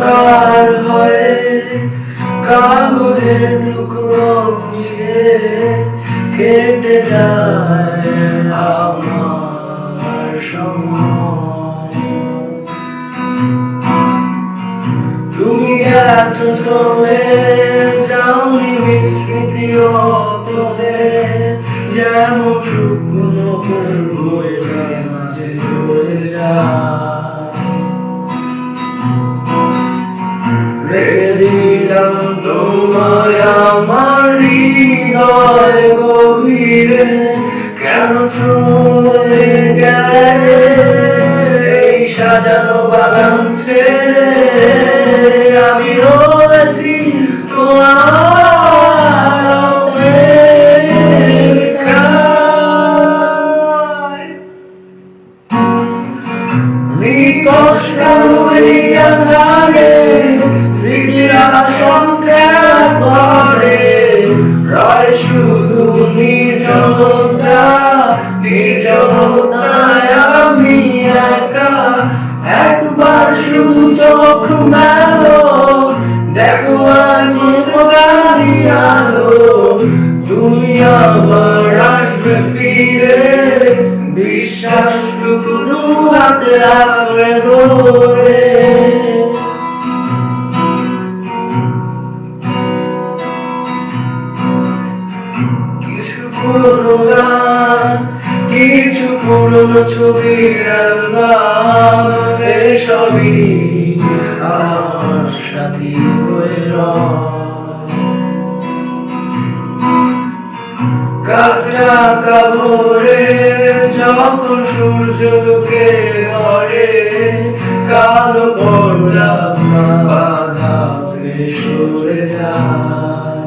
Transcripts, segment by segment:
অন্ধকার ঘরে কাগজের টুকরো ছিঁড়ে কেটে যায় আমার সময়। তুমি গেছো চলে যাওনি বিস্মৃতির অতলে, যেমন শুকনো ফুল বইলে মাঝে চলে যায়। রেখে দিলাম তোমায় আমার হৃদয় গভীরে, কেন চলে গেলে এই সাজানো বাগান ছেড়ে? আমি রয়েছি তোমার অপেক্ষায়। নিকষ আধারে স্মৃতিরা সংখ্যা করে রয় শুধু নির্জনতা, নির্জনতায় আমি একা। একবার শুধু চোখ মেলো, দেখো আজ গাড়ি আলো, তুমি আবার আসবে ফিরে, বিশ্বাসটুকু দু হাতে আঁকড়ে ধরে। কিছু পুরনো গান, কিছু পুরনো ছবির অ্যালবাম, এসবই আমার সাথী হয়ে রয়। কাটা কাপড়ে যখন সূর্যকে ঘরে, কালো পর্দা বাধা সরে যায়।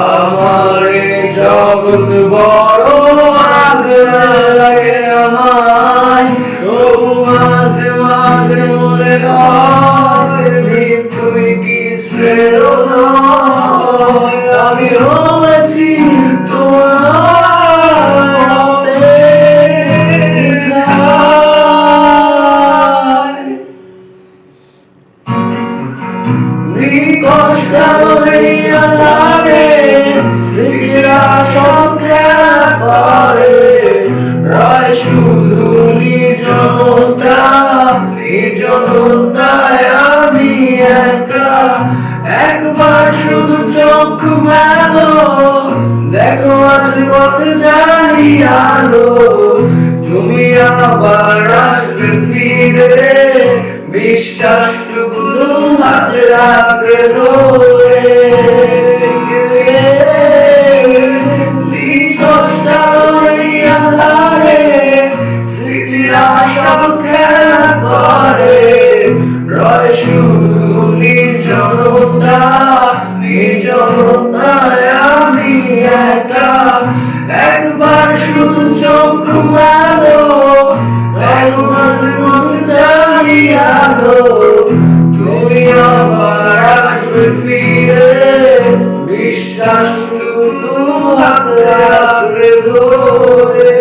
আমার এই জগৎ বড় আগ্রহ লাগে আমায়, তবু মাঝে মাঝে মনে হয় মৃত্যুই কি শ্রেয় নয়। আমি রয়েছি তোমার অপেক্ষায়। নিকষ আধারে স্মৃতিরা সংখ্যা করে রয় শুধু নির্জনতা, নির্জনতায় আমি একা। একবার শুধু চোখ মেলো, দেখো আজ পথে যাই আলো, তুমি আবার আসবে ফিরে, বিশ্বাসটুকু হাতে আঁকড়ে ধরে। স্মৃতিরা সংখ্যা করে রয় শুধু নির্জনতা, নির্জনতায় আমি একা। একবার শুধু চোখ মেলো, জানি আলো, তুমি আবার আসবে ফিরে, বিশ্বাসটুকু হাতে আঁকড়ে ধরে।